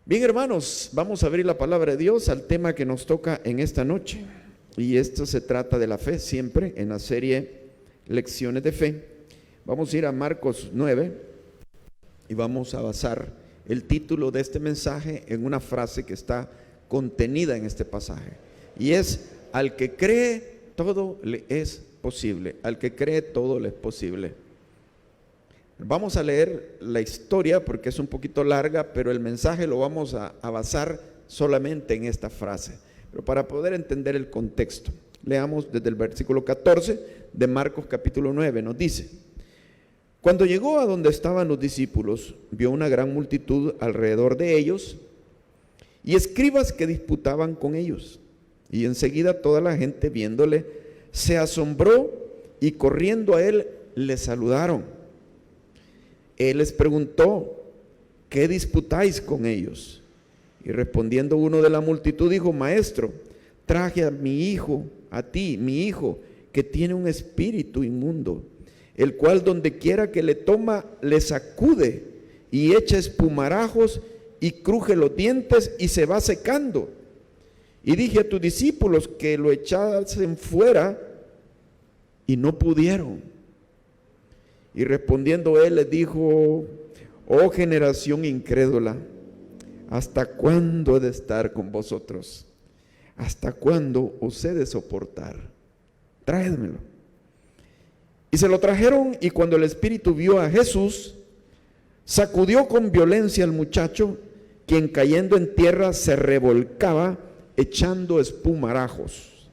Bien, hermanos, vamos a abrir la palabra de Dios al tema que nos toca en esta noche. Y esto se trata de la fe, siempre en la serie Lecciones de Fe. Vamos a ir a Marcos 9 y vamos a basar el título de este mensaje en una frase que está contenida en este pasaje. Y es: al que cree, todo le es posible. Al que cree, todo le es posible. Vamos a leer la historia porque es un poquito larga, pero el mensaje lo vamos a basar solamente en esta frase. Pero para poder entender el contexto, leamos desde el versículo 14 de Marcos capítulo 9. Nos dice: cuando llegó a donde estaban los discípulos, vio una gran multitud alrededor de ellos y escribas que disputaban con ellos. Y enseguida toda la gente, viéndole, se asombró y corriendo a él le saludaron. Él les preguntó: ¿qué disputáis con ellos? Y respondiendo uno de la multitud dijo: Maestro, traje a mi hijo, a ti, mi hijo, que tiene un espíritu inmundo, el cual donde quiera que le toma, le sacude y echa espumarajos y cruje los dientes y se va secando. Y dije a tus discípulos que lo echasen fuera y no pudieron. Y respondiendo él les dijo: oh generación incrédula, ¿hasta cuándo he de estar con vosotros? ¿Hasta cuándo os he de soportar? Tráedmelo. Y se lo trajeron, y cuando el espíritu vio a Jesús, sacudió con violencia al muchacho, quien cayendo en tierra se revolcaba echando espumarajos.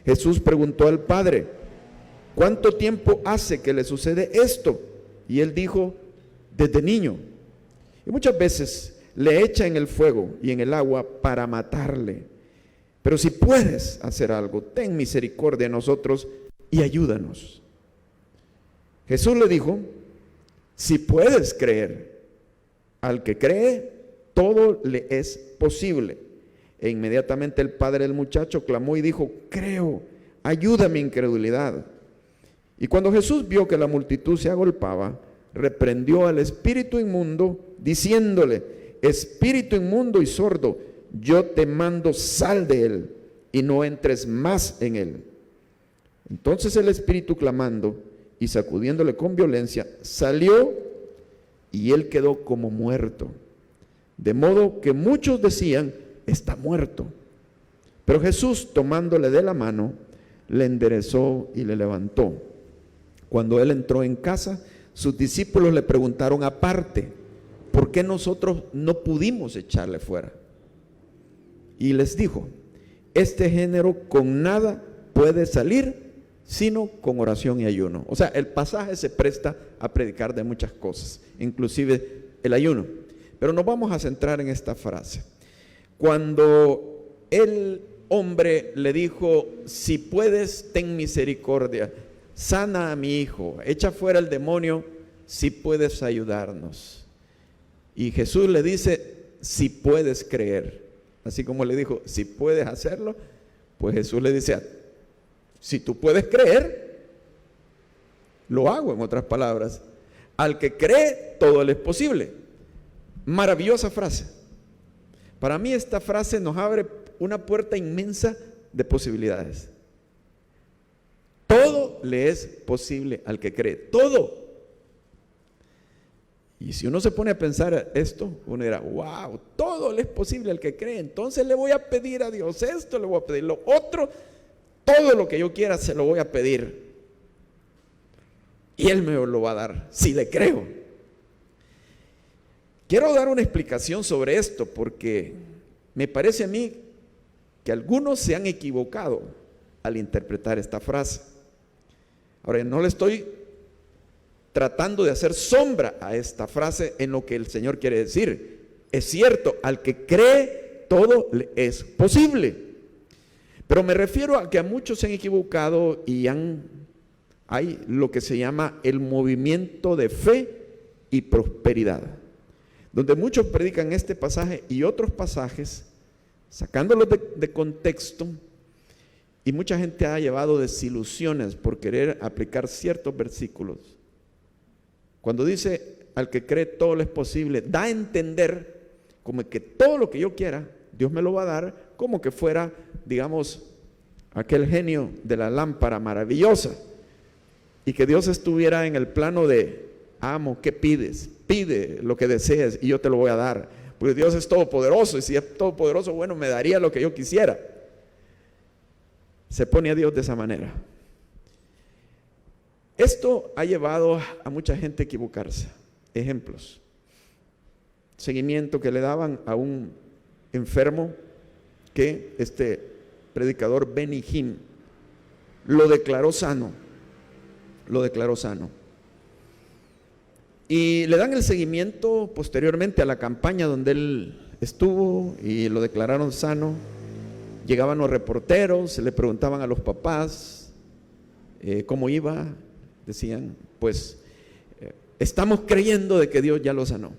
Jesús preguntó al padre: ¿cuánto tiempo hace que le sucede esto? Y él dijo: desde niño. Y muchas veces le echa en el fuego y en el agua para matarle. Pero si puedes hacer algo, ten misericordia de nosotros y ayúdanos. Jesús le dijo: si puedes creer, al que cree, todo le es posible. E inmediatamente el padre del muchacho clamó y dijo: creo, ayuda mi incredulidad. Y cuando Jesús vio que la multitud se agolpaba, reprendió al espíritu inmundo, diciéndole: espíritu inmundo y sordo, yo te mando, sal de él y no entres más en él. Entonces el espíritu, clamando y sacudiéndole con violencia, salió, y él quedó como muerto. De modo que muchos decían: está muerto. Pero Jesús, tomándole de la mano, le enderezó y le levantó. Cuando él entró en casa, sus discípulos le preguntaron aparte: ¿por qué nosotros no pudimos echarle fuera? Y les dijo: este género con nada puede salir sino con oración y ayuno. O sea, el pasaje se presta a predicar de muchas cosas, inclusive el ayuno. Pero nos vamos a centrar en esta frase. Cuando el hombre le dijo: si puedes, ten misericordia, sana a mi hijo, echa fuera el demonio, si puedes ayudarnos. Y Jesús le dice: si puedes creer. Así como le dijo: si puedes hacerlo, pues Jesús le dice: si tú puedes creer, lo hago. En otras palabras, al que cree, todo le es posible. Maravillosa frase. Para mí esta frase nos abre una puerta inmensa de posibilidades. Todo le es posible al que cree, todo. Y si uno se pone a pensar esto, uno dirá: wow, todo le es posible al que cree. Entonces le voy a pedir a Dios esto, le voy a pedir lo otro, todo lo que yo quiera se lo voy a pedir. Y Él me lo va a dar, si le creo. Quiero dar una explicación sobre esto porque me parece a mí que algunos se han equivocado al interpretar esta frase. Ahora, no le estoy tratando de hacer sombra a esta frase en lo que el Señor quiere decir. Es cierto, al que cree, todo le es posible. Pero me refiero a que a muchos se han equivocado y hay lo que se llama el movimiento de fe y prosperidad, donde muchos predican este pasaje y otros pasajes, sacándolos de contexto, y mucha gente ha llevado desilusiones por querer aplicar ciertos versículos. Cuando dice: al que cree todo le es posible, da a entender como que todo lo que yo quiera, Dios me lo va a dar, como que fuera, digamos, aquel genio de la lámpara maravillosa, y que Dios estuviera en el plano de, amo, ¿qué pides? Pide lo que desees y yo te lo voy a dar, porque Dios es todopoderoso, y si es todopoderoso, bueno, me daría lo que yo quisiera. Se pone a Dios de esa manera. Esto ha llevado a mucha gente a equivocarse. Ejemplos: seguimiento que le daban a un enfermo que este predicador Benny Hinn lo declaró sano, y le dan el seguimiento posteriormente a la campaña donde él estuvo y lo declararon sano. Llegaban los reporteros, le preguntaban a los papás cómo iba, decían, pues estamos creyendo de que Dios ya lo sanó,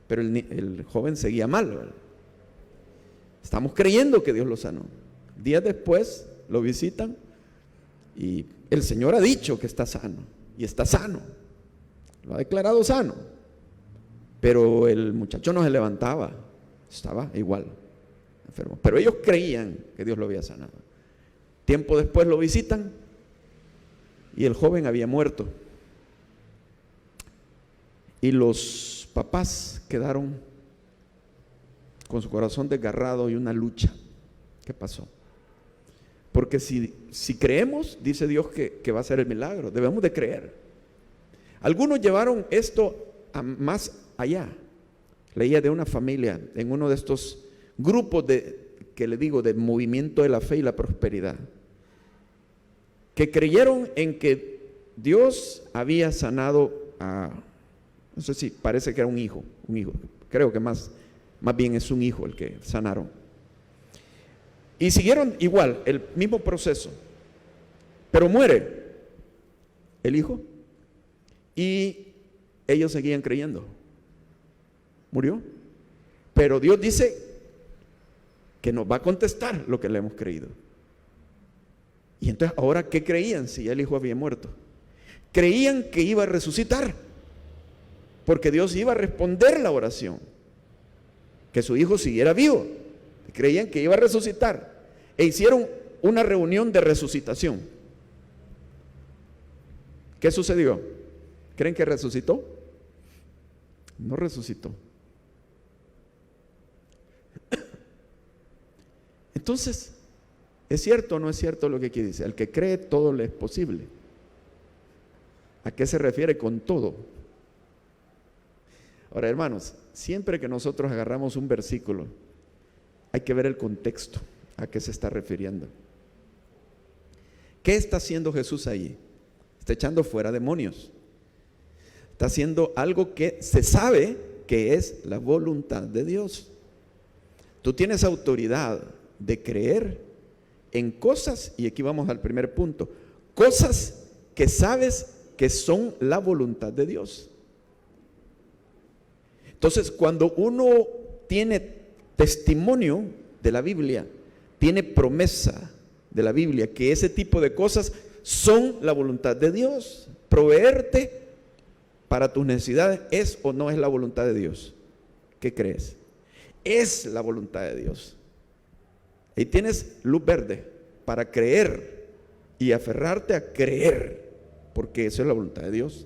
pero el joven seguía mal, ¿verdad? Estamos creyendo que Dios lo sanó. Días después lo visitan y el Señor ha dicho que está sano, y está sano, lo ha declarado sano, pero el muchacho no se levantaba, estaba igual enfermo, pero ellos creían que Dios lo había sanado. Tiempo después lo visitan y el joven había muerto, y los papás quedaron con su corazón desgarrado y una lucha. ¿Qué pasó? Porque si creemos, dice Dios que va a ser el milagro, debemos de creer. Algunos llevaron esto más allá. Leía de una familia en uno de estos grupos que le digo, de movimiento de la fe y la prosperidad, que creyeron en que Dios había sanado a, no sé si parece que era un hijo, creo que más bien es un hijo el que sanaron. Y siguieron igual, el mismo proceso, pero muere el hijo y ellos seguían creyendo. Murió, pero Dios dice que nos va a contestar lo que le hemos creído. Y entonces, ¿ahora qué creían si ya el hijo había muerto? Creían que iba a resucitar, porque Dios iba a responder la oración, que su hijo siguiera vivo. Creían que iba a resucitar e hicieron una reunión de resucitación. ¿Qué sucedió? ¿Creen que resucitó? No resucitó. Entonces, ¿es cierto o no es cierto lo que aquí dice? Al que cree, todo le es posible. ¿A qué se refiere con todo? Ahora, hermanos, siempre que nosotros agarramos un versículo, hay que ver el contexto, a qué se está refiriendo. ¿Qué está haciendo Jesús ahí? Está echando fuera demonios. Está haciendo algo que se sabe que es la voluntad de Dios. Tú tienes autoridad de creer en cosas, y aquí vamos al primer punto, cosas que sabes que son la voluntad de Dios. Entonces, cuando uno tiene testimonio de la Biblia, tiene promesa de la Biblia, que ese tipo de cosas son la voluntad de Dios. Proveerte para tus necesidades, ¿es o no es la voluntad de Dios? ¿Qué crees? Es la voluntad de Dios. Ahí tienes luz verde para creer y aferrarte a creer, porque eso es la voluntad de Dios.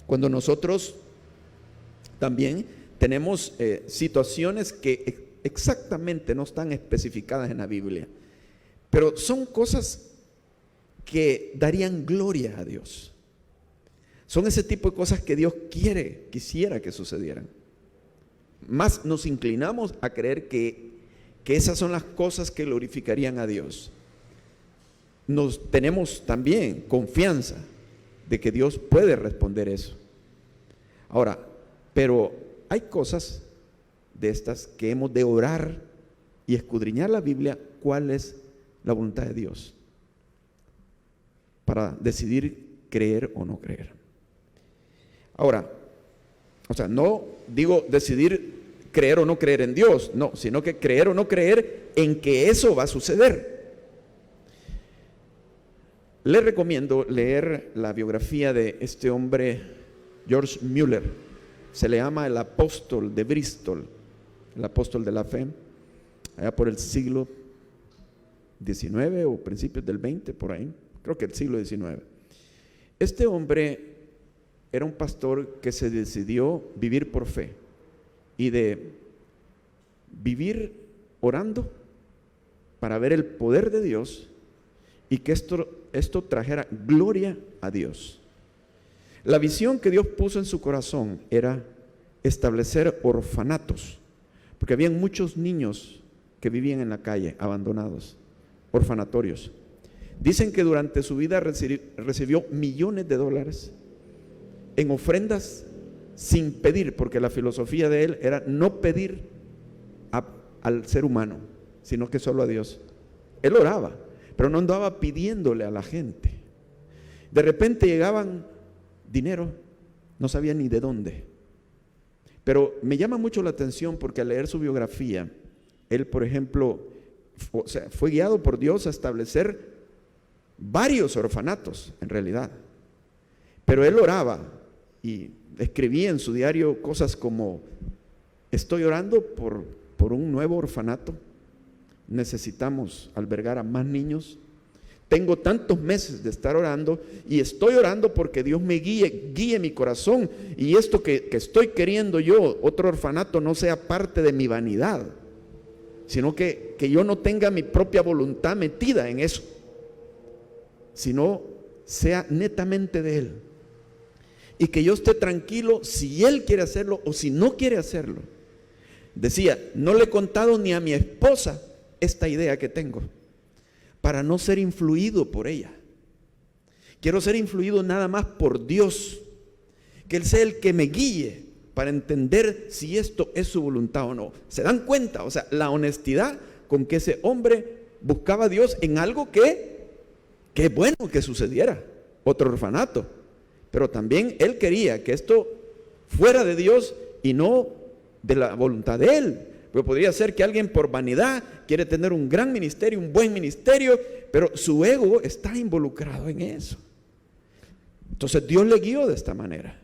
Cuando nosotros también tenemos situaciones que exactamente no están especificadas en la Biblia, pero son cosas que darían gloria a Dios. Son ese tipo de cosas que Dios quisiera que sucedieran. Más nos inclinamos a creer que esas son las cosas que glorificarían a Dios. Tenemos también confianza de que Dios puede responder eso. Ahora, pero hay cosas de estas que hemos de orar y escudriñar la Biblia, cuál es la voluntad de Dios, para decidir creer o no creer. Ahora, no digo decidir creer o no creer en Dios, no, sino que creer o no creer en que eso va a suceder. Les recomiendo leer la biografía de este hombre, George Mueller. se le llama el apóstol de Bristol, el apóstol de la fe, allá por el siglo XIX o principios del XX, por ahí, creo que el siglo XIX. Este hombre era un pastor que se decidió vivir por fe y de vivir orando para ver el poder de Dios y que esto trajera gloria a Dios. La visión que Dios puso en su corazón era establecer orfanatos, porque habían muchos niños que vivían en la calle, abandonados, orfanatorios. Dicen que durante su vida recibió millones de dólares en ofrendas sin pedir, porque la filosofía de él era no pedir al ser humano, sino que solo a Dios. Él oraba, pero no andaba pidiéndole a la gente. De repente llegaban dinero, no sabía ni de dónde. Pero me llama mucho la atención porque al leer su biografía, él, por ejemplo, fue guiado por Dios a establecer varios orfanatos, en realidad. Pero él oraba y escribía en su diario cosas como: estoy orando por un nuevo orfanato, necesitamos albergar a más niños, tengo tantos meses de estar orando y estoy orando porque Dios me guíe mi corazón, y esto que estoy queriendo yo, otro orfanato, no sea parte de mi vanidad, sino que yo no tenga mi propia voluntad metida en eso, sino sea netamente de Él, y que yo esté tranquilo si Él quiere hacerlo o si no quiere hacerlo. Decía: no le he contado ni a mi esposa esta idea que tengo, para no ser influido por ella. Quiero ser influido nada más por Dios, que Él sea el que me guíe para entender si esto es su voluntad o no. ¿Se dan cuenta? O sea, la honestidad con que ese hombre buscaba a Dios en algo que es bueno que sucediera, otro orfanato. Pero también él quería que esto fuera de Dios y no de la voluntad de Él. Porque podría ser que alguien por vanidad quiere tener un gran ministerio, un buen ministerio, pero su ego está involucrado en eso. Entonces Dios le guió de esta manera.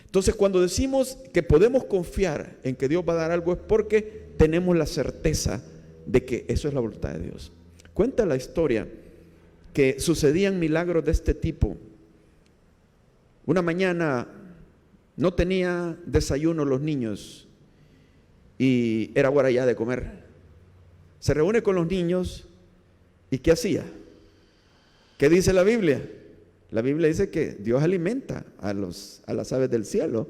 Entonces cuando decimos que podemos confiar en que Dios va a dar algo, es porque tenemos la certeza de que eso es la voluntad de Dios. Cuenta la historia que sucedían milagros de este tipo. Una mañana no tenía desayuno los niños y era hora ya de comer. Se reúne con los niños y ¿qué hacía? ¿Qué dice la Biblia? La Biblia dice que Dios alimenta a las aves del cielo.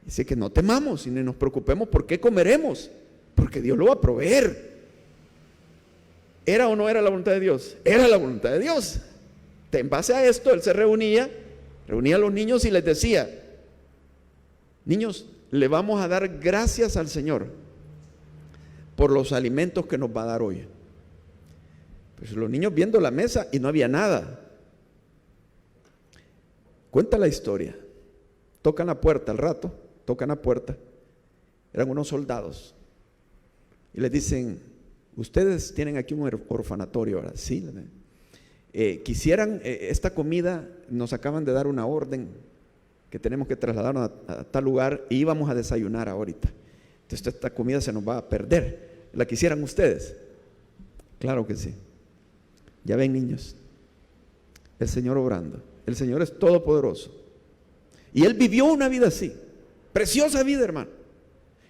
Dice que no temamos y ni nos preocupemos por qué comeremos, porque Dios lo va a proveer. ¿Era o no era la voluntad de Dios? Era la voluntad de Dios. En base a esto, él se reunía a los niños y les decía: niños, le vamos a dar gracias al Señor por los alimentos que nos va a dar hoy. Pues los niños viendo la mesa y no había nada. Cuenta la historia. Tocan la puerta al rato, tocan la puerta. Eran unos soldados. Y les dicen: ustedes tienen aquí un orfanatorio ahora. Sí. Quisieran esta comida, nos acaban de dar una orden que tenemos que trasladarnos a tal lugar y íbamos a desayunar ahorita. Entonces esta comida se nos va a perder. ¿La quisieran ustedes? Claro que sí. Ya ven, niños, el Señor obrando. El Señor es todopoderoso. Y Él vivió una vida así, preciosa vida, hermano.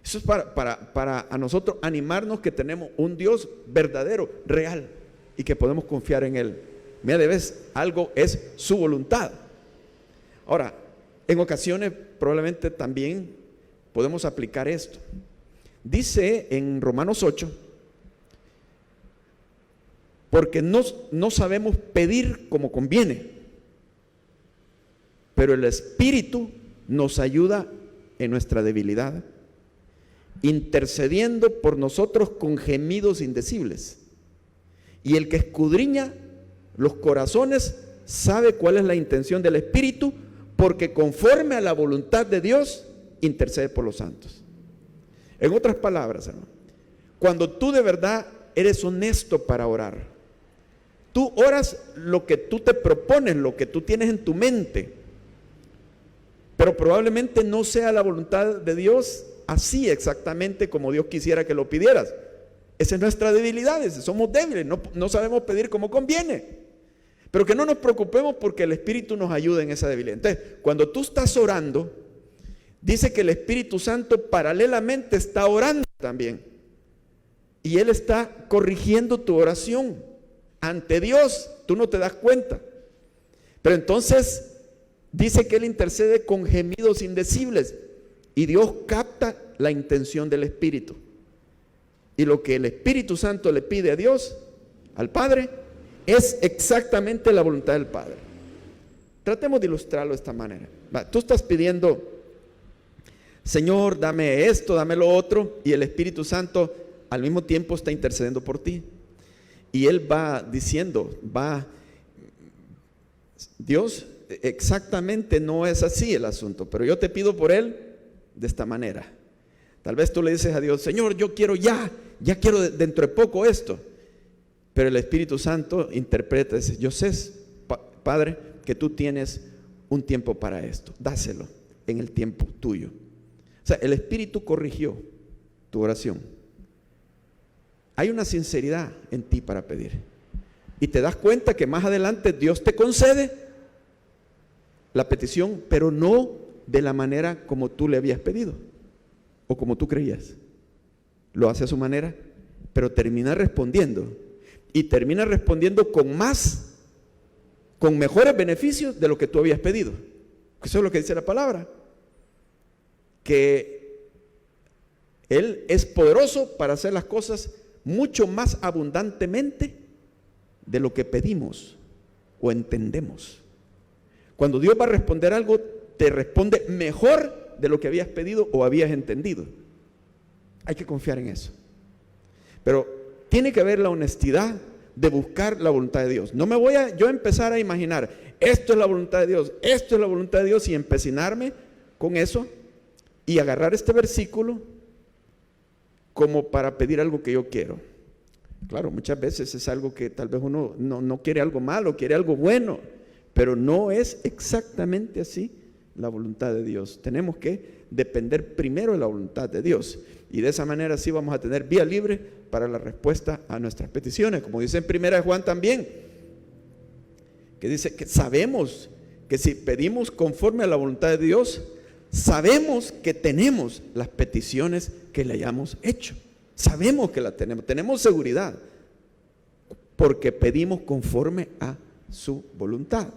Eso es para a nosotros animarnos que tenemos un Dios verdadero, real, y que podemos confiar en Él. Mira, de vez algo es su voluntad. Ahora, en ocasiones probablemente también podemos aplicar esto. Dice en Romanos 8, porque no sabemos pedir como conviene, pero el Espíritu nos ayuda en nuestra debilidad, intercediendo por nosotros con gemidos indecibles. Y el que escudriña los corazones sabe cuál es la intención del Espíritu, porque conforme a la voluntad de Dios intercede por los santos. En otras palabras, hermano, cuando tú de verdad eres honesto para orar, tú oras lo que tú te propones, lo que tú tienes en tu mente, pero probablemente no sea la voluntad de Dios así exactamente como Dios quisiera que lo pidieras. Esa es nuestra debilidad, somos débiles, no sabemos pedir como conviene. Pero que no nos preocupemos porque el Espíritu nos ayuda en esa debilidad. Entonces, cuando tú estás orando, dice que el Espíritu Santo paralelamente está orando también. Y Él está corrigiendo tu oración ante Dios. Tú no te das cuenta. Pero entonces dice que Él intercede con gemidos indecibles. Y Dios capta la intención del Espíritu. Y lo que el Espíritu Santo le pide a Dios, al Padre, es exactamente la voluntad del Padre. Tratemos de ilustrarlo de esta manera. Tú estás pidiendo, Señor, dame esto, dame lo otro, y el Espíritu Santo al mismo tiempo está intercediendo por ti. Y Él va diciendo, Dios, exactamente no es así el asunto, pero yo te pido por Él de esta manera. Tal vez tú le dices a Dios, Señor, yo quiero ya quiero dentro de poco esto. Pero el Espíritu Santo interpreta, dice, yo sé, Padre, que tú tienes un tiempo para esto, dáselo en el tiempo tuyo. O sea, el Espíritu corrigió tu oración. Hay una sinceridad en ti para pedir. Y te das cuenta que más adelante Dios te concede la petición, pero no de la manera como tú le habías pedido o como tú creías. Lo hace a su manera, pero termina respondiendo. Y termina respondiendo con mejores beneficios de lo que tú habías pedido. Eso es lo que dice la palabra. Que Él es poderoso para hacer las cosas mucho más abundantemente de lo que pedimos o entendemos. Cuando Dios va a responder algo, te responde mejor de lo que habías pedido o habías entendido. Hay que confiar en eso. Pero tiene que haber la honestidad de buscar la voluntad de Dios. No me voy a yo empezar a imaginar, esto es la voluntad de Dios, esto es la voluntad de Dios, y empecinarme con eso y agarrar este versículo como para pedir algo que yo quiero. Claro, muchas veces es algo que tal vez uno no quiere algo malo, quiere algo bueno, pero no es exactamente así la voluntad de Dios. Tenemos que depender primero de la voluntad de Dios, y de esa manera sí vamos a tener vía libre para la respuesta a nuestras peticiones, como dice en 1 Juan también, que dice que sabemos que si pedimos conforme a la voluntad de Dios, sabemos que tenemos las peticiones que le hayamos hecho. Sabemos que la tenemos seguridad, porque pedimos conforme a su voluntad.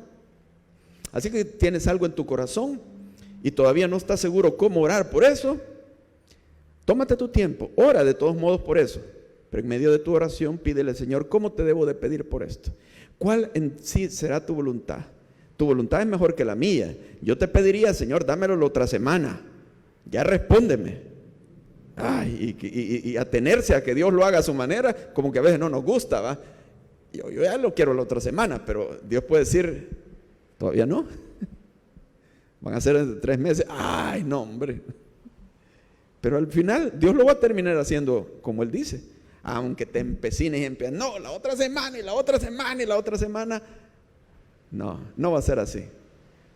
Así que tienes algo en tu corazón y todavía no estás seguro cómo orar por eso, tómate tu tiempo, ora de todos modos por eso, pero en medio de tu oración pídele, Señor, ¿cómo te debo de pedir por esto? ¿Cuál en sí será tu voluntad? Tu voluntad es mejor que la mía. Yo te pediría, Señor, dámelo la otra semana, ya respóndeme. Y atenerse a que Dios lo haga a su manera, como que a veces no nos gusta, ¿va? Yo ya lo quiero la otra semana, pero Dios puede decir, todavía no. Van a ser 3 meses. Ay, no, hombre. Pero al final Dios lo va a terminar haciendo como Él dice. Aunque te empecines y empieces, no, la otra semana y la otra semana y la otra semana. No va a ser así.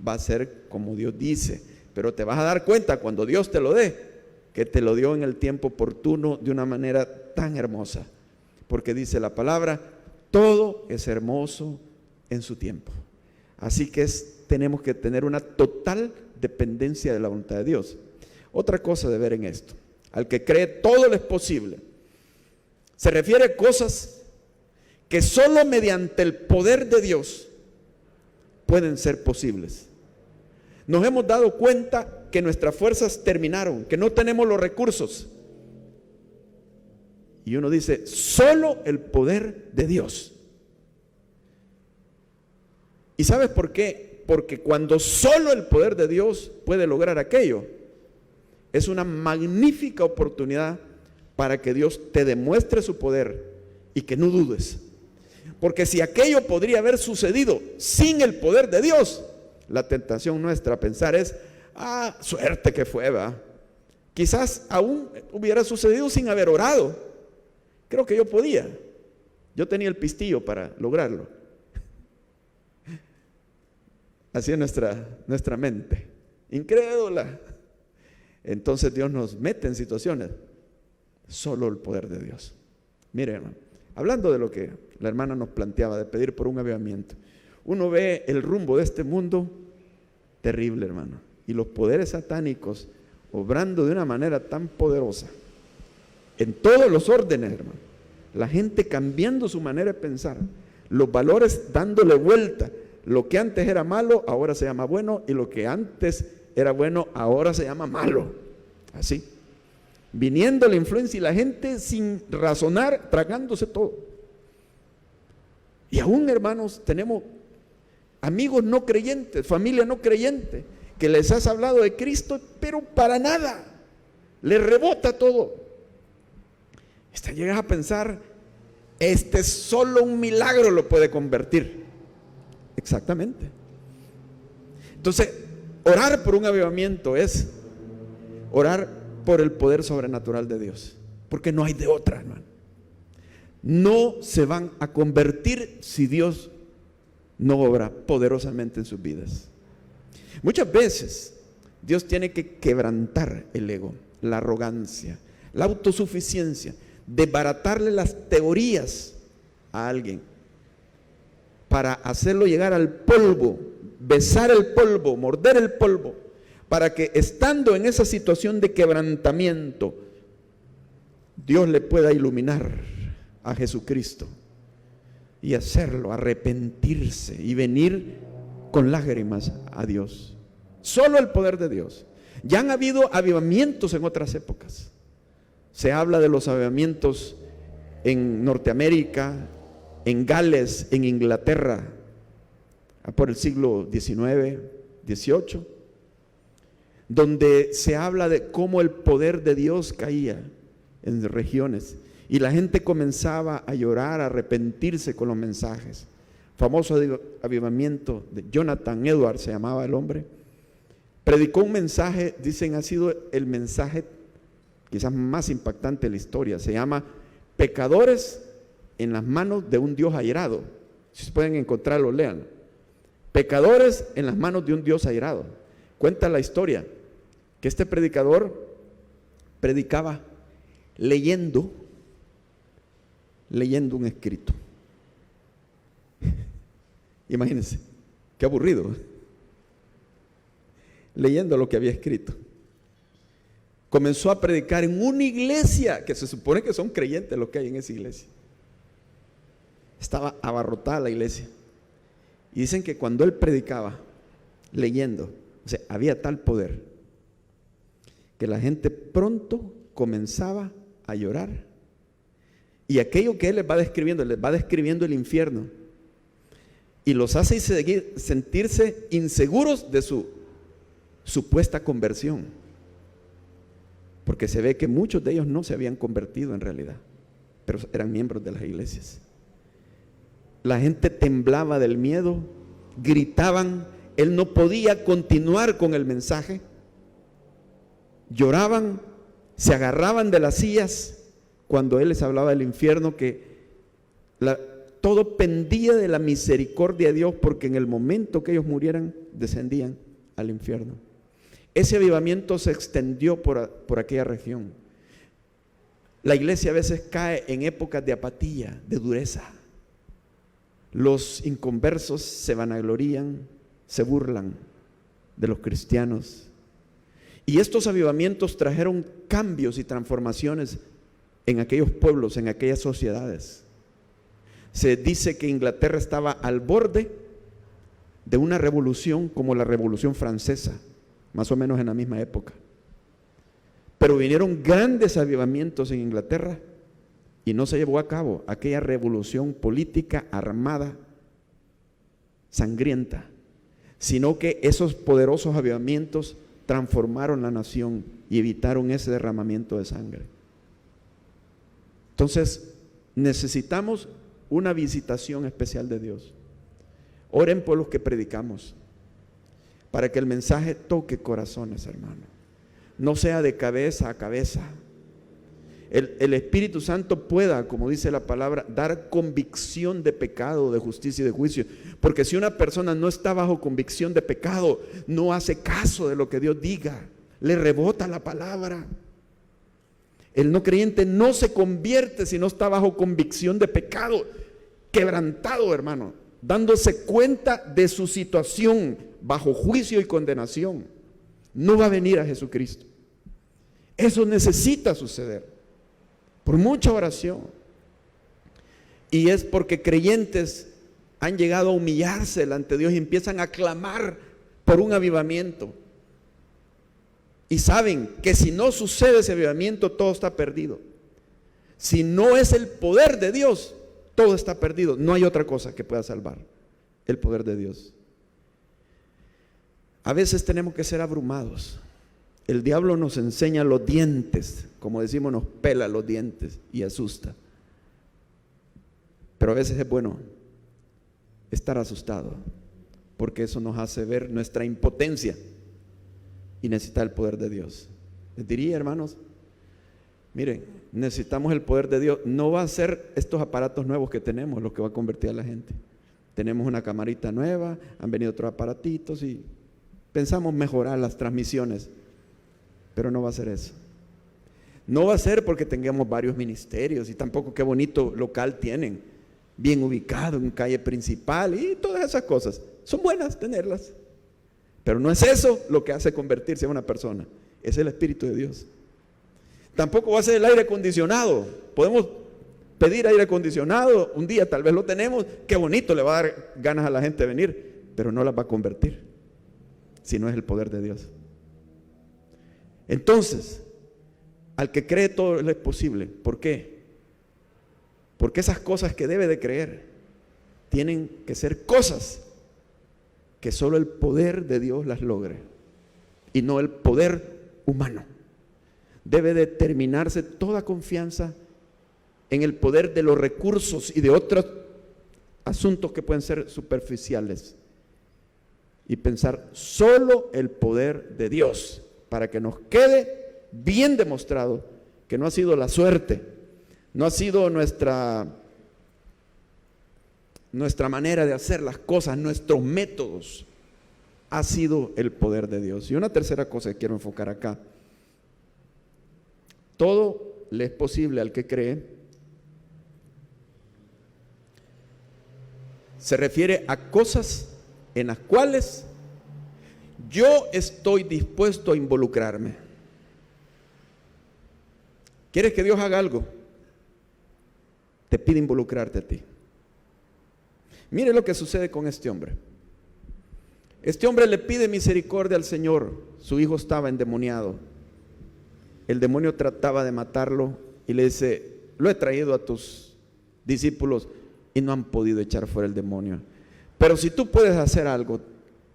Va a ser como Dios dice. Pero te vas a dar cuenta cuando Dios te lo dé, que te lo dio en el tiempo oportuno de una manera tan hermosa. Porque dice la palabra, todo es hermoso en su tiempo. Así que tenemos que tener una total dependencia de la voluntad de Dios. Otra cosa de ver en esto, al que cree todo le es posible. Se refiere a cosas que solo mediante el poder de Dios pueden ser posibles. Nos hemos dado cuenta que nuestras fuerzas terminaron, que no tenemos los recursos. Y uno dice, solo el poder de Dios. ¿Y sabes por qué? Porque cuando solo el poder de Dios puede lograr aquello, es una magnífica oportunidad para que Dios te demuestre su poder y que no dudes. Porque si aquello podría haber sucedido sin el poder de Dios, la tentación nuestra a pensar es, suerte que fue, ¿va? Quizás aún hubiera sucedido sin haber orado. Creo que yo podía. Yo tenía el pistillo para lograrlo. Así es nuestra mente. incrédula. Entonces Dios nos mete en situaciones. Solo el poder de Dios. Mire, hermano, hablando de lo que la hermana nos planteaba, de pedir por un avivamiento, uno ve el rumbo de este mundo terrible, hermano, y los poderes satánicos obrando de una manera tan poderosa en todos los órdenes, hermano. La gente cambiando su manera de pensar, los valores dándole vuelta. Lo que antes era malo ahora se llama bueno, y lo que antes era bueno ahora se llama malo. Así, viniendo la influencia y la gente sin razonar, tragándose todo. Y aún, hermanos, tenemos amigos no creyentes, familia no creyente, que les has hablado de Cristo, pero para nada, les rebota todo. Llegas a pensar, solo un milagro lo puede convertir. Exactamente. Entonces, orar por un avivamiento es orar por el poder sobrenatural de Dios, porque no hay de otra, hermano. No se van a convertir si Dios no obra poderosamente en sus vidas. Muchas veces Dios tiene que quebrantar el ego, la arrogancia, la autosuficiencia, desbaratarle las teorías a alguien para hacerlo llegar al polvo, besar el polvo, morder el polvo, para que estando en esa situación de quebrantamiento, Dios le pueda iluminar a Jesucristo y hacerlo arrepentirse y venir con lágrimas a Dios. Solo el poder de Dios. Ya han habido avivamientos en otras épocas. Se habla de los avivamientos en Norteamérica, en Gales, en Inglaterra, por el siglo XIX, XVIII, donde se habla de cómo el poder de Dios caía en regiones y la gente comenzaba a llorar, a arrepentirse con los mensajes. Famoso avivamiento de Jonathan Edwards, se llamaba el hombre. Predicó un mensaje, dicen ha sido el mensaje quizás más impactante de la historia. Se llama Pecadores en las manos de un Dios airado. Si se pueden encontrarlo, lean. Pecadores en las manos de un Dios airado. Cuenta la historia que este predicador predicaba leyendo un escrito. Imagínense, qué aburrido. Leyendo lo que había escrito. Comenzó a predicar en una iglesia que se supone que son creyentes los que hay en esa iglesia. Estaba abarrotada la iglesia. Y dicen que cuando él predicaba, leyendo, o sea, había tal poder que la gente pronto comenzaba a llorar. Y aquello que él les va describiendo el infierno. Y los hace sentirse inseguros de su supuesta conversión. Porque se ve que muchos de ellos no se habían convertido en realidad, pero eran miembros de las iglesias. La gente temblaba del miedo, gritaban, él no podía continuar con el mensaje, lloraban, se agarraban de las sillas cuando él les hablaba del infierno, que todo pendía de la misericordia de Dios, porque en el momento que ellos murieran, descendían al infierno. Ese avivamiento se extendió por aquella región. La iglesia a veces cae en épocas de apatía, de dureza. Los inconversos se vanaglorían, se burlan de los cristianos. Y estos avivamientos trajeron cambios y transformaciones en aquellos pueblos, en aquellas sociedades. Se dice que Inglaterra estaba al borde de una revolución como la Revolución Francesa, más o menos en la misma época. Pero vinieron grandes avivamientos en Inglaterra y no se llevó a cabo aquella revolución política armada, sangrienta, sino que esos poderosos avivamientos transformaron la nación y evitaron ese derramamiento de sangre. Entonces, necesitamos una visitación especial de Dios. Oren por los que predicamos, para que el mensaje toque corazones, hermano. No sea de cabeza a cabeza. el Espíritu Santo pueda, como dice la palabra, dar convicción de pecado, de justicia y de juicio. Porque si una persona no está bajo convicción de pecado, no hace caso de lo que Dios diga, le rebota la palabra. El no creyente no se convierte si no está bajo convicción de pecado, quebrantado, hermano, dándose cuenta de su situación bajo juicio y condenación. No va a venir a Jesucristo. Eso necesita suceder por mucha oración. Y es porque creyentes han llegado a humillarse delante de Dios y empiezan a clamar por un avivamiento. Y saben que si no sucede ese avivamiento, todo está perdido. Si no es el poder de Dios, todo está perdido. No hay otra cosa que pueda salvar el poder de Dios. A veces tenemos que ser abrumados. El diablo nos enseña los dientes, como decimos, nos pela los dientes y asusta. Pero a veces es bueno estar asustado, porque eso nos hace ver nuestra impotencia y necesitar el poder de Dios. Les diría, hermanos, miren, necesitamos el poder de Dios. No va a ser estos aparatos nuevos que tenemos lo que va a convertir a la gente. Tenemos una camarita nueva, han venido otros aparatitos y pensamos mejorar las transmisiones, pero no va a ser eso. No va a ser porque tengamos varios ministerios y tampoco qué bonito local tienen, bien ubicado en calle principal y todas esas cosas. Son buenas tenerlas, pero no es eso lo que hace convertirse a una persona, es el Espíritu de Dios. Tampoco va a ser el aire acondicionado. Podemos pedir aire acondicionado, un día tal vez lo tenemos, qué bonito, le va a dar ganas a la gente de venir, pero no las va a convertir si no es el poder de Dios. Entonces, al que cree todo es posible. ¿Por qué? Porque esas cosas que debe de creer tienen que ser cosas que solo el poder de Dios las logre y no el poder humano. Debe determinarse toda confianza en el poder de los recursos y de otros asuntos que pueden ser superficiales y pensar solo el poder de Dios, para que nos quede bien demostrado que no ha sido la suerte, no ha sido nuestra manera de hacer las cosas, nuestros métodos, ha sido el poder de Dios. Y una tercera cosa que quiero enfocar acá: todo le es posible al que cree. Se refiere a cosas en las cuales yo estoy dispuesto a involucrarme. ¿Quieres que Dios haga algo? Te pide involucrarte a ti. Mire lo que sucede con este hombre. Este hombre le pide misericordia al Señor. Su hijo estaba endemoniado. El demonio trataba de matarlo y le dice: lo he traído a tus discípulos y no han podido echar fuera el demonio. Pero si tú puedes hacer algo,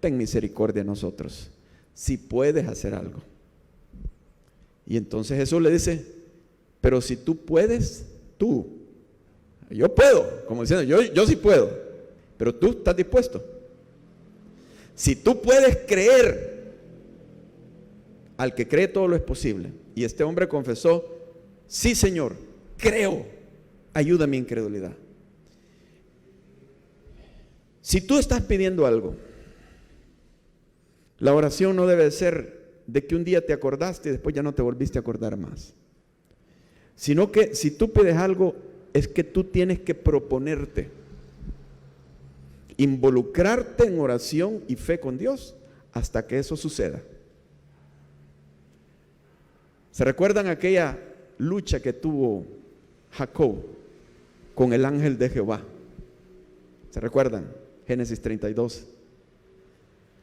ten misericordia de nosotros. Si puedes hacer algo. Y entonces Jesús le dice: pero si tú puedes, yo puedo, como diciendo, yo sí puedo, pero tú estás dispuesto. Si tú puedes creer, al que cree todo lo es posible. Y este hombre confesó: sí, Señor, creo, ayuda a mi incredulidad. Si tú estás pidiendo algo, la oración no debe ser de que un día te acordaste y después ya no te volviste a acordar más, sino que si tú pides algo, es que tú tienes que proponerte, involucrarte en oración y fe con Dios hasta que eso suceda. ¿Se recuerdan aquella lucha que tuvo Jacob con el ángel de Jehová? ¿Se recuerdan? Génesis 32.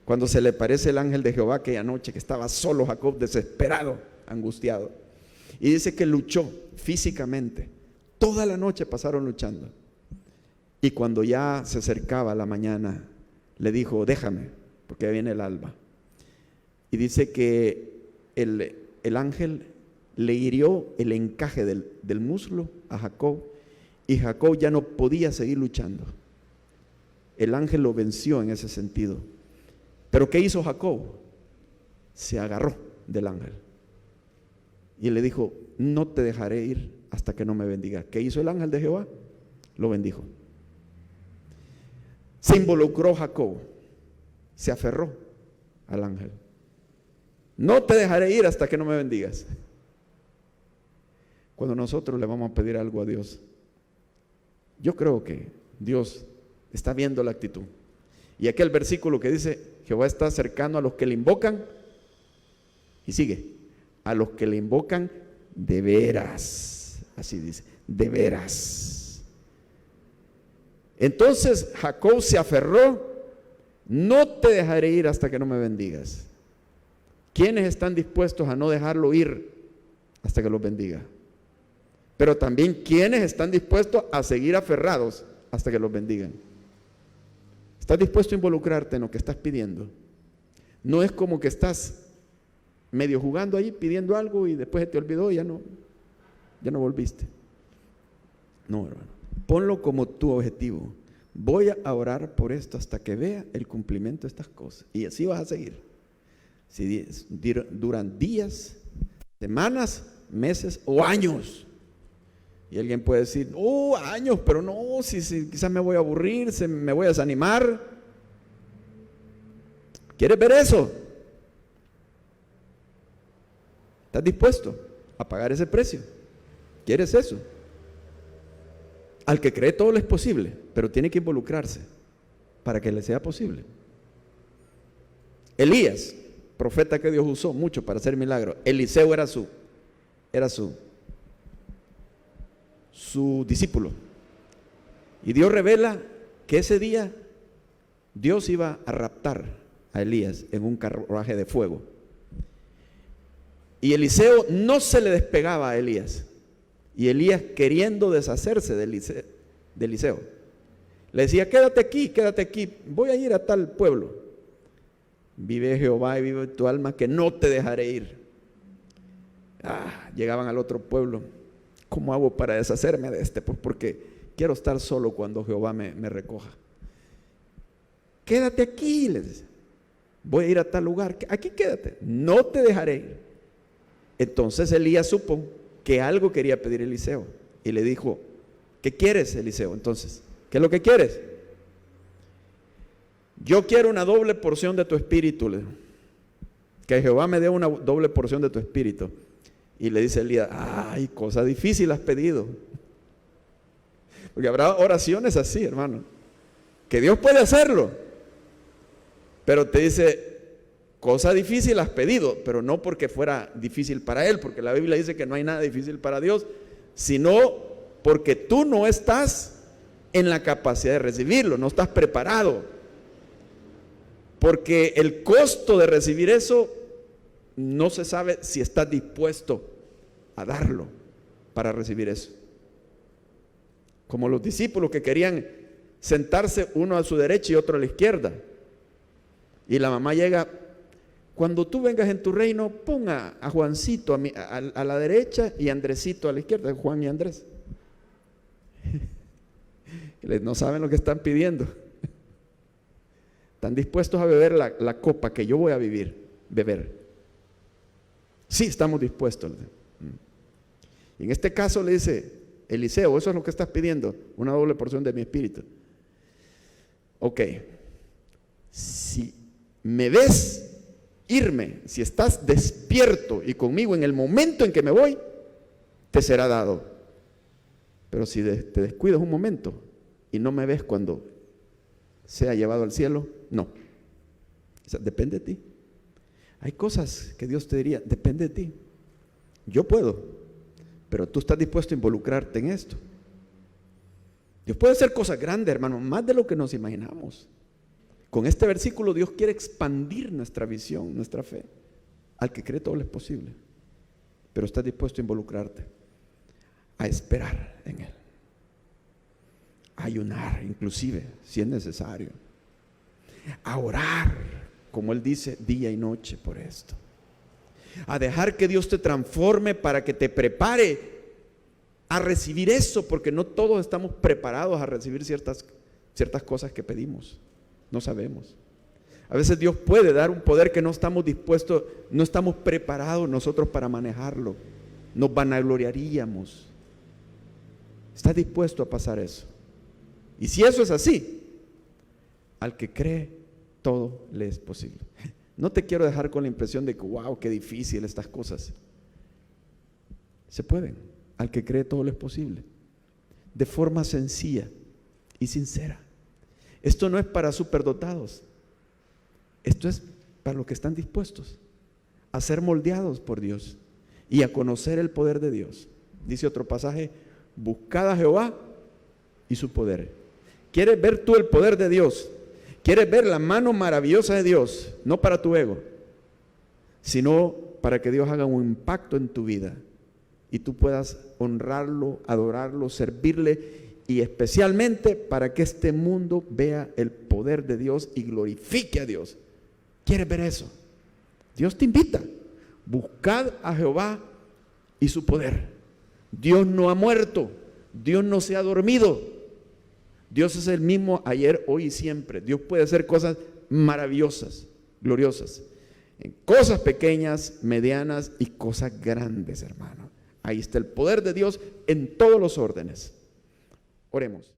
Cuando se le aparece el ángel de Jehová aquella noche que estaba solo Jacob, desesperado, angustiado. Y dice que luchó físicamente. Toda la noche pasaron luchando. Y cuando ya se acercaba la mañana, le dijo: déjame, porque ya viene el alba. Y dice que el ángel le hirió el encaje del muslo a Jacob, y Jacob ya no podía seguir luchando. El ángel lo venció en ese sentido. Pero ¿qué hizo Jacob? Se agarró del ángel y le dijo: no te dejaré ir hasta que no me bendiga. ¿Qué hizo el ángel de Jehová? Lo bendijo. Se involucró Jacob, se aferró al ángel. No te dejaré ir hasta que no me bendigas. Cuando nosotros le vamos a pedir algo a Dios, yo creo que Dios está viendo la actitud. Y aquel versículo que dice: Jehová está cercano a los que le invocan, y sigue, a los que le invocan de veras. Así dice, de veras. Entonces Jacob se aferró: no te dejaré ir hasta que no me bendigas. ¿Quiénes están dispuestos a no dejarlo ir hasta que los bendiga? Pero también ¿quiénes están dispuestos a seguir aferrados hasta que los bendigan? ¿Estás dispuesto a involucrarte en lo que estás pidiendo? No es como que estás medio jugando ahí pidiendo algo y después se te olvidó y ya no volviste. No, hermano, ponlo como tu objetivo. Voy a orar por esto hasta que vea el cumplimiento de estas cosas, y así vas a seguir. Si duran días, semanas, meses o años. Y alguien puede decir: años, pero no, si quizás me voy a aburrir, me voy a desanimar. ¿Quieres ver eso? ¿Estás dispuesto a pagar ese precio? ¿Quieres eso? Al que cree todo le es posible, pero tiene que involucrarse para que le sea posible. Elías, profeta que Dios usó mucho para hacer milagros. Eliseo era su discípulo. Y Dios revela que ese día Dios iba a raptar a Elías en un carruaje de fuego. Y Eliseo no se le despegaba a Elías. Y Elías, queriendo deshacerse de Eliseo, le decía: quédate aquí, voy a ir a tal pueblo. Vive Jehová y vive tu alma, que no te dejaré ir. Llegaban al otro pueblo. ¿Cómo hago para deshacerme de este? Pues porque quiero estar solo cuando Jehová me recoja. Quédate aquí, les dice. Voy a ir a tal lugar. Aquí quédate, no te dejaré ir. Entonces Elías supo que algo quería pedir Eliseo y le dijo: ¿qué quieres, Eliseo? Entonces, ¿qué es lo que quieres? Yo quiero una doble porción de tu espíritu. Que Jehová me dé una doble porción de tu espíritu. Y le dice Elías: cosa difícil has pedido. Porque habrá oraciones así, hermano, que Dios puede hacerlo, pero te dice: cosa difícil has pedido, pero no porque fuera difícil para Él, porque la Biblia dice que no hay nada difícil para Dios, sino porque tú no estás en la capacidad de recibirlo, no estás preparado. Porque el costo de recibir eso no se sabe si estás dispuesto a darlo para recibir eso. Como los discípulos que querían sentarse uno a su derecha y otro a la izquierda. Y la mamá llega: cuando tú vengas en tu reino, pon a Juancito a la derecha y a Andresito a la izquierda, Juan y Andrés. No saben lo que están pidiendo. Están dispuestos a beber la copa que yo voy a beber. Sí, estamos dispuestos. Y en este caso le dice Eliseo: eso es lo que estás pidiendo, una doble porción de mi espíritu. Ok, si me ves irme, si estás despierto y conmigo en el momento en que me voy, te será dado. Pero si te descuidas un momento y no me ves cuando sea llevado al cielo, no. O sea, depende de ti. Hay cosas que Dios te diría: depende de ti. Yo puedo, pero tú estás dispuesto a involucrarte en esto. Dios puede hacer cosas grandes, hermano, más de lo que nos imaginamos. Con este versículo Dios quiere expandir nuestra visión, nuestra fe. Al que cree todo le es posible, pero estás dispuesto a involucrarte, a esperar en Él, a ayunar inclusive si es necesario, a orar, como Él dice, día y noche por esto, a dejar que Dios te transforme para que te prepare a recibir eso, porque no todos estamos preparados a recibir ciertas cosas que pedimos. No sabemos. A veces Dios puede dar un poder que no estamos dispuestos, no estamos preparados nosotros para manejarlo. nos vanagloriaríamos. ¿Estás dispuesto a pasar eso? Y si eso es así, al que cree, todo le es posible. No te quiero dejar con la impresión de que, wow, qué difícil estas cosas. Se pueden. Al que cree, todo le es posible. De forma sencilla y sincera. Esto no es para superdotados. Esto es para los que están dispuestos a ser moldeados por Dios y a conocer el poder de Dios. Dice otro pasaje: buscad a Jehová y su poder. ¿Quieres ver tú el poder de Dios? ¿Quieres ver la mano maravillosa de Dios? No para tu ego, sino para que Dios haga un impacto en tu vida y tú puedas honrarlo, adorarlo, servirle, y especialmente para que este mundo vea el poder de Dios y glorifique a Dios. ¿Quieres ver eso? Dios te invita. Buscad a Jehová y su poder. Dios no ha muerto. Dios no se ha dormido. Dios es el mismo ayer, hoy y siempre. Dios puede hacer cosas maravillosas, gloriosas, en cosas pequeñas, medianas y cosas grandes, hermano. Ahí está el poder de Dios en todos los órdenes. Oremos.